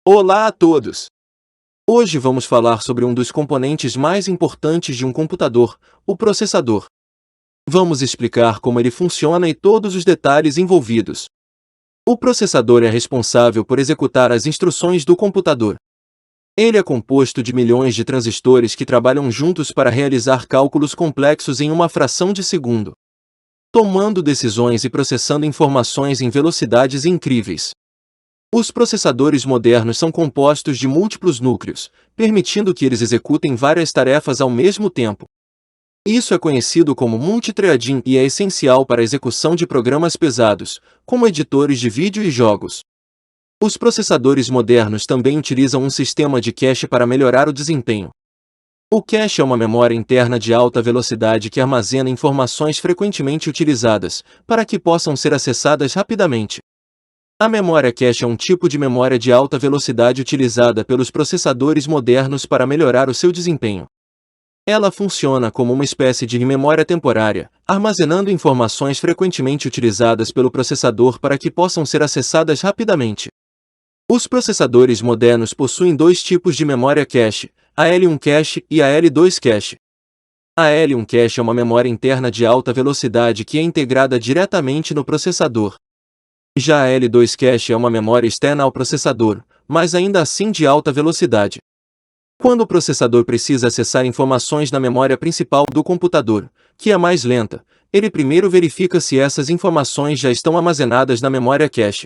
Olá a todos! Hoje vamos falar sobre um dos componentes mais importantes de um computador, o processador. Vamos explicar como ele funciona e todos os detalhes envolvidos. O processador é responsável por executar as instruções do computador. Ele é composto de milhões de transistores que trabalham juntos para realizar cálculos complexos em uma fração de segundo, tomando decisões e processando informações em velocidades incríveis. Os processadores modernos são compostos de múltiplos núcleos, permitindo que eles executem várias tarefas ao mesmo tempo. Isso é conhecido como multithreading e é essencial para a execução de programas pesados, como editores de vídeo e jogos. Os processadores modernos também utilizam um sistema de cache para melhorar o desempenho. O cache é uma memória interna de alta velocidade que armazena informações frequentemente utilizadas, para que possam ser acessadas rapidamente. A memória cache é um tipo de memória de alta velocidade utilizada pelos processadores modernos para melhorar o seu desempenho. Ela funciona como uma espécie de memória temporária, armazenando informações frequentemente utilizadas pelo processador para que possam ser acessadas rapidamente. Os processadores modernos possuem dois tipos de memória cache, a L1 cache e a L2 cache. A L1 cache é uma memória interna de alta velocidade que é integrada diretamente no processador. Já a L2 cache é uma memória externa ao processador, mas ainda assim de alta velocidade. Quando o processador precisa acessar informações na memória principal do computador, que é mais lenta, ele primeiro verifica se essas informações já estão armazenadas na memória cache.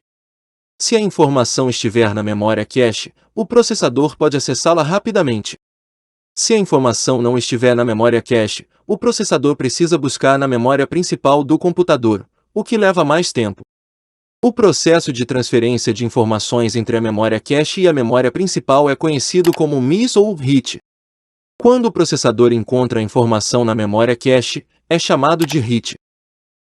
Se a informação estiver na memória cache, o processador pode acessá-la rapidamente. Se a informação não estiver na memória cache, o processador precisa buscar na memória principal do computador, o que leva mais tempo. O processo de transferência de informações entre a memória cache e a memória principal é conhecido como miss ou write. Quando o processador encontra a informação na memória cache, é chamado de write.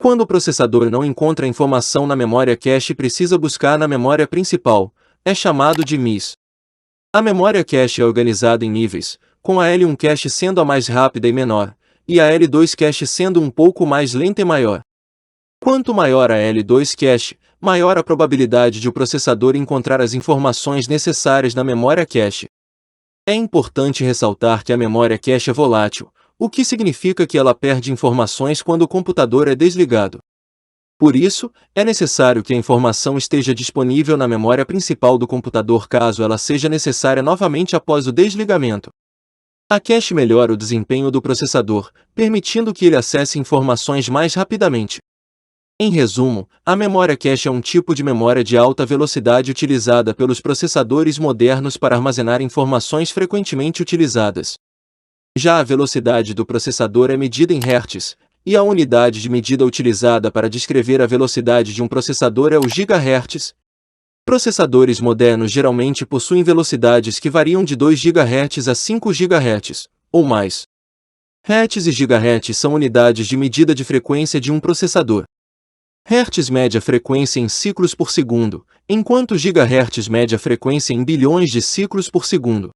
Quando o processador não encontra a informação na memória cache e precisa buscar na memória principal, é chamado de miss. A memória cache é organizada em níveis, com a L1 cache sendo a mais rápida e menor, e a L2 cache sendo um pouco mais lenta e maior. Quanto maior a L2 cache, maior a probabilidade de o processador encontrar as informações necessárias na memória cache. É importante ressaltar que a memória cache é volátil, o que significa que ela perde informações quando o computador é desligado. Por isso, é necessário que a informação esteja disponível na memória principal do computador caso ela seja necessária novamente após o desligamento. A cache melhora o desempenho do processador, permitindo que ele acesse informações mais rapidamente. Em resumo, a memória cache é um tipo de memória de alta velocidade utilizada pelos processadores modernos para armazenar informações frequentemente utilizadas. Já a velocidade do processador é medida em Hz, e a unidade de medida utilizada para descrever a velocidade de um processador é o GHz. Processadores modernos geralmente possuem velocidades que variam de 2 GHz a 5 GHz, ou mais. Hertz e GHz são unidades de medida de frequência de um processador. Hertz mede a frequência em ciclos por segundo, enquanto GHz mede a frequência em bilhões de ciclos por segundo.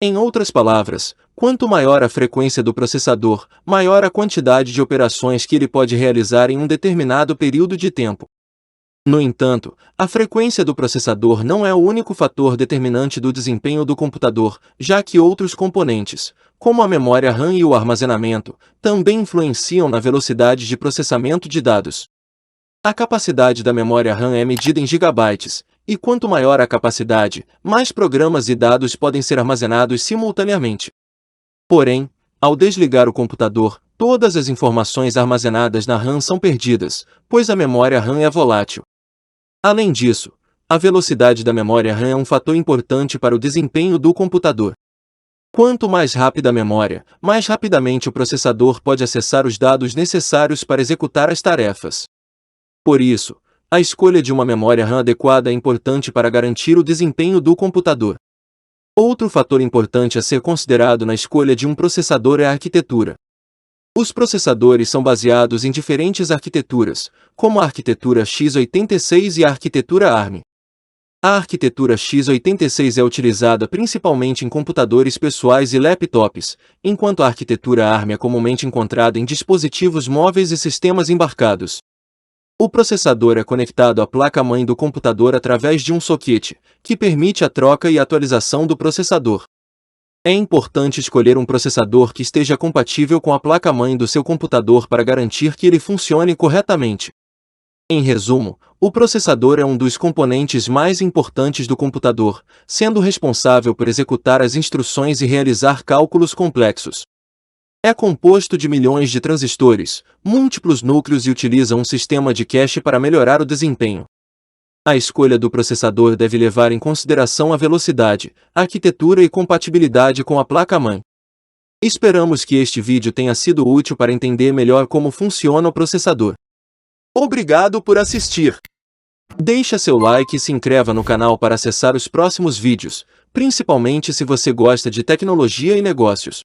Em outras palavras, quanto maior a frequência do processador, maior a quantidade de operações que ele pode realizar em um determinado período de tempo. No entanto, a frequência do processador não é o único fator determinante do desempenho do computador, já que outros componentes, como a memória RAM e o armazenamento, também influenciam na velocidade de processamento de dados. A capacidade da memória RAM é medida em gigabytes, e quanto maior a capacidade, mais programas e dados podem ser armazenados simultaneamente. Porém, ao desligar o computador, todas as informações armazenadas na RAM são perdidas, pois a memória RAM é volátil. Além disso, a velocidade da memória RAM é um fator importante para o desempenho do computador. Quanto mais rápida a memória, mais rapidamente o processador pode acessar os dados necessários para executar as tarefas. Por isso, a escolha de uma memória RAM adequada é importante para garantir o desempenho do computador. Outro fator importante a ser considerado na escolha de um processador é a arquitetura. Os processadores são baseados em diferentes arquiteturas, como a arquitetura x86 e a arquitetura ARM. A arquitetura x86 é utilizada principalmente em computadores pessoais e laptops, enquanto a arquitetura ARM é comumente encontrada em dispositivos móveis e sistemas embarcados. O processador é conectado à placa-mãe do computador através de um soquete, que permite a troca e atualização do processador. É importante escolher um processador que esteja compatível com a placa-mãe do seu computador para garantir que ele funcione corretamente. Em resumo, o processador é um dos componentes mais importantes do computador, sendo responsável por executar as instruções e realizar cálculos complexos. É composto de milhões de transistores, múltiplos núcleos e utiliza um sistema de cache para melhorar o desempenho. A escolha do processador deve levar em consideração a velocidade, arquitetura e compatibilidade com a placa-mãe. Esperamos que este vídeo tenha sido útil para entender melhor como funciona o processador. Obrigado por assistir! Deixe seu like e se inscreva no canal para acessar os próximos vídeos, principalmente se você gosta de tecnologia e negócios.